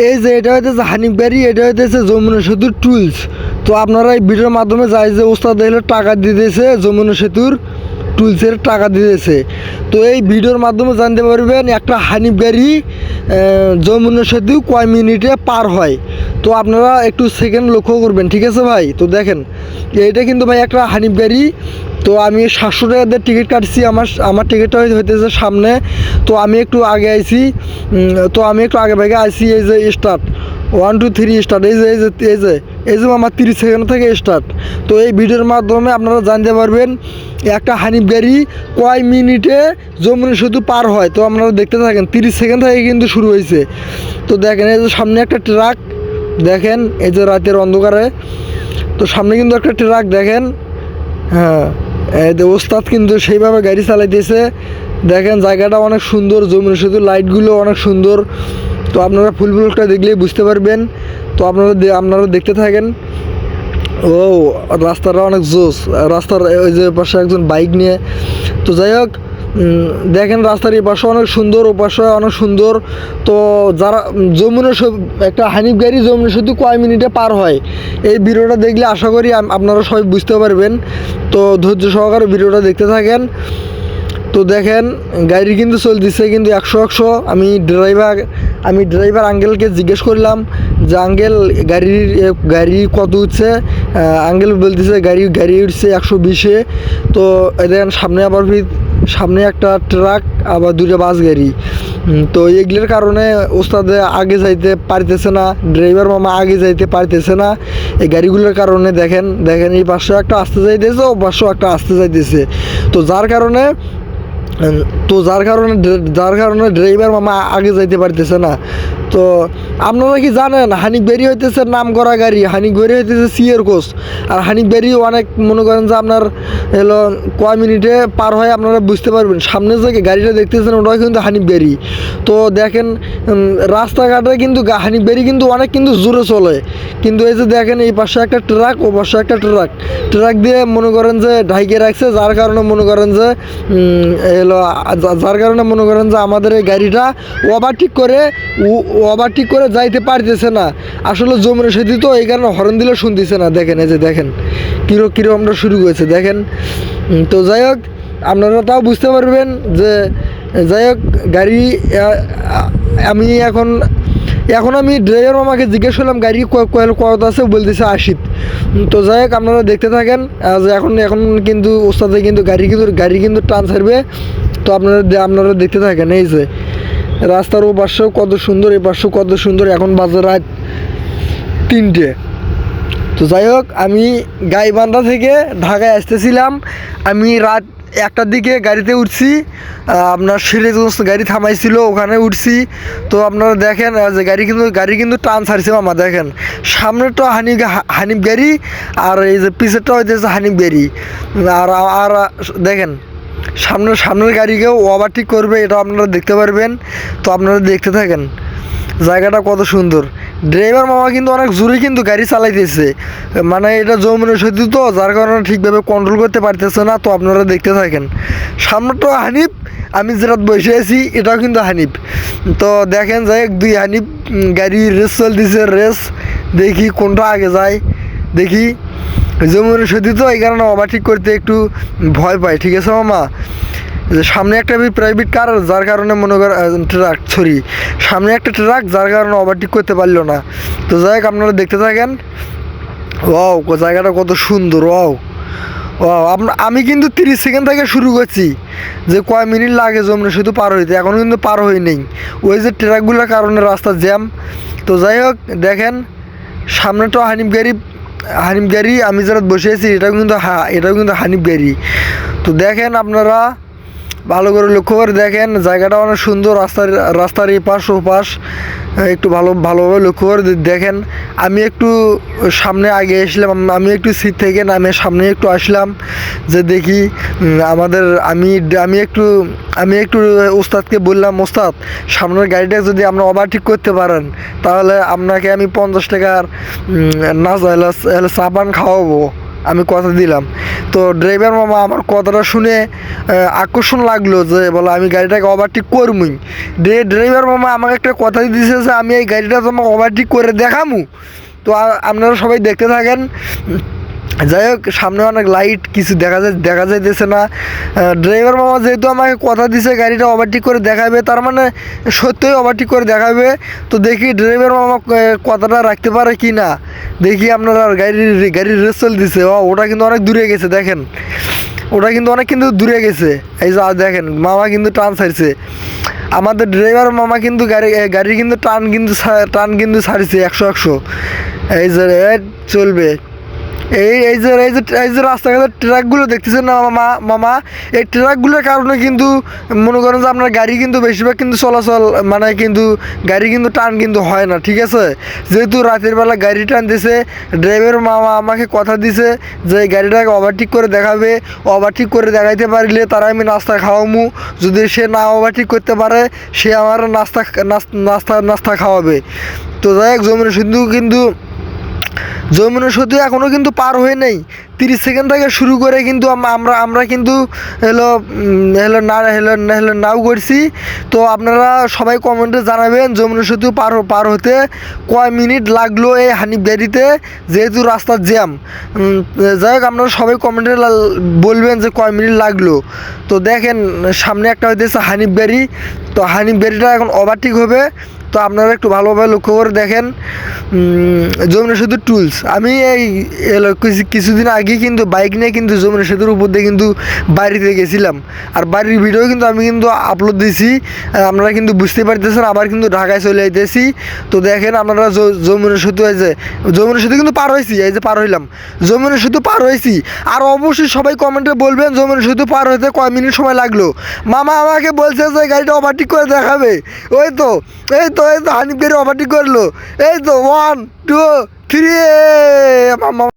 এই যে এটা হইতেছে হানিফ গাড়ি, এটা হইতেছে যমুনা সেতুর টুলস। তো আপনারা এই ভিডিওর মাধ্যমে যাই যে ওস্তাদ এলে টাকা দিতেছে, যমুনা সেতুর টুলসের টাকা দিতেছে। তো এই ভিডিওর মাধ্যমে জানতে পারবেন একটা হানিফ গাড়ি যমুনা সেতু কয় মিনিটে পার হয়। তো আপনারা একটু সেকেন্ড লক্ষ্য করবেন, ঠিক আছে ভাই? তো দেখেন এইটা কিন্তু ভাই একটা হানিফ গাড়ি। তো আমি 700 টাকা দিয়ে টিকিট কাটছি, আমার টিকিটটা হইতেছে সামনে। তো আমি একটু আগে আইছি, তো আমি একটু আগে ভাগে আইছি। এই যে স্টার্ট 1 2 3 স্টার্ট, এই যে আমার 30 সেকেন্ড থেকে স্টার্ট। তো এই ভিডিওর মাধ্যমে আপনারা জানতে পারবেন একটা হানিফ গাড়ি কয় মিনিটে যমুনা সেতু পার হয়। তো আপনারা দেখতে থাকেন, 30 সেকেন্ড থেকে কিন্তু শুরু হয়েছে। তো দেখেন এই যে সামনে একটা ট্রাক, দেখেন এই যে রাতের অন্ধকারে, তো সামনে কিন্তু একটা ট্রাক দেখেন। হ্যাঁ, এই যে ওস্তাদ কিন্তু সেইভাবে গাড়ি চালাইতেছে। দেখেন জায়গাটা অনেক সুন্দর, যমুনা সেতুর লাইটগুলো অনেক সুন্দর। তো আপনারা ফুল ব্লগটা দেখলেই বুঝতে পারবেন। তো আপনারা দেখতে থাকেন। ও রাস্তাটা অনেক জোস, রাস্তার ওই যে পাশে একজন বাইক নিয়ে। তো যাই হোক, দেখেন রাস্তার এই পাশে অনেক সুন্দর, ও পাশে অনেক সুন্দর। তো যারা যমুনা একটা হানিফ গাড়ি যমুনা সেতু কয় মিনিটে পার হয়, এই ভিডিওটা দেখলে আশা করি আপনারা সবাই বুঝতে পারবেন। তো ধৈর্য সহকারে ভিডিওটা দেখতে থাকেন। তো দেখেন গাড়ি কিন্তু চলতেছে কিন্তু 100 আমি ড্রাইভার আঙ্কেলকে জিজ্ঞেস করলাম যে আঙ্কেল গাড়ি কত উঠছে। আঙ্কেল বলতেছে গাড়ি উঠছে 120-এ। তো দেখেন সামনে একটা ট্রাক, আবার 2টা বাস গাড়ি। তো এগুলোর কারণে ওস্তাদে আগে যাইতে পারতেছে না, ড্রাইভার মামা আগে যাইতে পারতেছে না এই গাড়িগুলোর কারণে। দেখেন এই পাশে একটা আসতে যাইতেছে, ও পাশেও একটা আসতে যাইতেছে। তো যার কারণে ড্রাইভার মামা আগে যাইতে পারতেছে না। তো আপনারা কি জানেন হানিফ গাড়ি হইতেছে নাম করা গাড়ি, হানিফ গাড়ি হইতেছে সিএর কোচ। আর হানিফ গাড়ি অনেক মনে করেন যে আপনার এলো কয় মিনিটে পার হয় আপনারা বুঝতে পারবেন। সামনে যে গাড়িটা দেখতেছেন ওটাও কিন্তু হানিফ গাড়ি। তো দেখেন রাস্তাঘাটে কিন্তু হানিফ গাড়ি কিন্তু অনেক কিন্তু জোরে চলে। কিন্তু এই যে দেখেন এই পাশে একটা ট্রাক, ও পাশে একটা ট্রাক দিয়ে মনে করেন যে ঢাইকে রাখছে, যার কারণে মনে করেন যে আমাদের এই গাড়িটা ওভারটেক করে যাইতে পারতেছে না। আসলে যমুনা সেতু তো এই কারণে হর্ন দিলে শুনতেছে না। দেখেন এই যে দেখেন কিরকম আমরা শুরু করেছে দেখেন। তো যাই হোক আপনারা তাও বুঝতে পারবেন যে যাই হোক গাড়ি আমি এখন আমি ড্রাইভার মামাকে জিজ্ঞেস করলাম গাড়ি কত আছে, বলতেছে 80। তো যাই হোক আপনারা দেখতে থাকেন যে এখন কিন্তু ওস্তাদে কিন্তু গাড়ি কিন্তু টান ছাড়বে। তো আপনারা দেখতে থাকেন। এই যে রাস্তার ও পাশেও কত সুন্দর, এই পাশেও কত সুন্দর। এখন বাজে রাত 3টে। তো যাই হোক আমি গাইবান্ধা থেকে ঢাকায় আসতেছিলাম। আমি রাত 1টার দিকে গাড়িতে উঠছি, আপনার সিরাজগঞ্জ গাড়ি থামাইছিল, ওখানে উঠছি। তো আপনারা দেখেন যে গাড়ি কিন্তু টান ছাড়ছে মামা। দেখেন সামনেরটা হানিফ গাড়ি, আর এই যে পিছেরটা হইতেছে হানিফ গাড়ি। আর দেখেন সামনের গাড়িকেও ওভারটেক করবে, এটা আপনারা দেখতে পারবেন। তো আপনারা দেখতে থাকেন জায়গাটা কত সুন্দর। ড্রাইভার মামা কিন্তু অনেক জোরে কিন্তু গাড়ি চালাইতেছে, মানে এটা যমুনা সেতু তো, যার কারণে ঠিকভাবে কন্ট্রোল করতে পারতেছে না। তো আপনারা দেখতে থাকেন। সামনেটাও হানিফ, আমি যেটা বসে আছি এটাও কিন্তু হানিফ। তো দেখেন যাই হোক 2 হানিফ গাড়ি রেস চলতেছে, দেখি কোনটা আগে যায়। দেখি যমুনা সেতু তো এই কারণে ওভারটেক করতে একটু ভয় পাই, ঠিক আছে মামা? যে সামনে একটা প্রাইভেট কার, যার কারণে মনে করেন সামনে একটা ট্রাক, যার কারণে ওভারটেক করতে পারলো না। তো যাই হোক আপনারা দেখতে থাকেন। ওয়াও জায়গাটা কত সুন্দর। ওয়াও আমি কিন্তু 30 সেকেন্ড থেকে শুরু করছি যে কয় মিনিট লাগে যমুনা সেতু পার হইতে, এখনও কিন্তু পার হয়ে নেই, ওই যে ট্রাকগুলোর কারণে রাস্তা জ্যাম। তো যাই হোক দেখেন সামনেটাও হানিফ গাড়ি, আমি যারা বসে আছি এটাও কিন্তু হানিফ গাড়ি। তো দেখেন আপনারা ভালো করে লক্ষ্য করে দেখেন, জায়গাটা অনেক সুন্দর। রাস্তার এই পাশ ও পাশ একটু ভালোভাবে লক্ষ্য করে দেখেন। আমি একটু সামনে আগে আসলাম, আমি একটু সিট থেকে নামে সামনে একটু আসলাম যে দেখি আমি একটু ওস্তাদকে বললাম, ওস্তাদ সামনের গাড়িটা যদি আমরা ওভারটেক করতে পারেন তাহলে আপনাকে আমি 50 টাকার চা পান খাওয়াবো। আমি কথা দিলাম। তো ড্রাইভার মামা আমার কথাটা শুনে আকর্ষণ লাগলো যে বলে আমি গাড়িটাকে ওভারটেক করবই। ড্রাইভার মামা আমাকে একটা কথা দিয়েছে যে আমি এই গাড়িটা তোমাকে ওভারটেক করে দেখামু। তো আপনারা সবাই দেখতে থাকেন। যাই হোক, সামনে অনেক লাইট, কিছু দেখা যাইতেছে না। ড্রাইভার মামা যেহেতু আমাকে কথা দিছে গাড়িটা ওভারটেক করে দেখাবে, তার মানে সত্যিই ওভারটেক করে দেখাবে। তো দেখি ড্রাইভার মামা কথাটা রাখতে পারে কি না। দেখি আপনারা গাড়ির রেস চলতেছে, ওটা কিন্তু অনেক দূরে গেছে দেখেন, ওটা কিন্তু অনেক দূরে গেছে। এই যে দেখেন মামা কিন্তু টান ছাড়ছে, আমাদের ড্রাইভার মামা কিন্তু গাড়ি কিন্তু টান কিন্তু ছাড়ছে 100। এই যে চলবে। এই যে রাস্তাঘাটের ট্রাকগুলো দেখতেছেন না মামা, এই ট্রাকগুলোর কারণে কিন্তু মনে করেন যে আপনার গাড়ি কিন্তু বেশিরভাগ কিন্তু চলাচল মানে কিন্তু গাড়ি কিন্তু টান কিন্তু হয় না, ঠিক আছে। যেহেতু রাতের বেলা গাড়ি টানতেছে, ড্রাইভার মামা আমাকে কথা দিছে যে এই গাড়িটাকে ওভারটেক করে দেখাবে, ওভারটেক করে দেখাইতে পারলে তারা আমি নাস্তা খাওয়ামু, যদি সে না ওভারটেক করতে পারে সে আমার নাস্তা খাওয়াবে। তো যাই হোক, যমুনা সেতু এখনও কিন্তু পার হয়ে নেই, 30 সেকেন্ড থেকে শুরু করে কিন্তু আমরা কিন্তু নাও করছি। তো আপনারা সবাই কমেন্টে জানাবেন যমুনা সেতু পার হতে কয় মিনিট লাগলো এই হানিফ গাড়িতে, যেহেতু রাস্তার জ্যাম। যাই হোক, আপনারা সবাই কমেন্টে বলবেন যে কয় মিনিট লাগলো। তো দেখেন সামনে একটা হইতেছে হানিফ গাড়ি, তো হানিফ গাড়িটা এখন ওভারটেক হবে। তো আপনারা একটু ভালোভাবে লক্ষ্য করে দেখেন যমুনা সেতুর টুলস। আমি এই কিছুদিন আগে কিন্তু বাইক নিয়ে কিন্তু যমুনা সেতুর উপর দিয়ে কিন্তু বাড়িতে গেছিলাম, আর বাড়ির ভিডিও কিন্তু আমি কিন্তু আপলোড দিয়েছি। আপনারা কিন্তু বুঝতে পারতেছেন, আবার কিন্তু ঢাকায় চলে আইতেছি। তো দেখেন আপনারা যমুনা সেতু, এই যে যমুনা সেতু কিন্তু পার হয়েছি, এই যে পার হইলাম, যমুনা সেতু পার হয়েছি। আর অবশ্যই সবাই কমেন্টে বলবেন যমুনা সেতু পার হতে কয় মিনিট সময় লাগলো। মামা আমাকে বলছে যে গাড়িটা ওভারটেক করে দেখাবে। এই তো হানিফ গাড়ি ওভারটেক করলো, এই তো 1 2 3।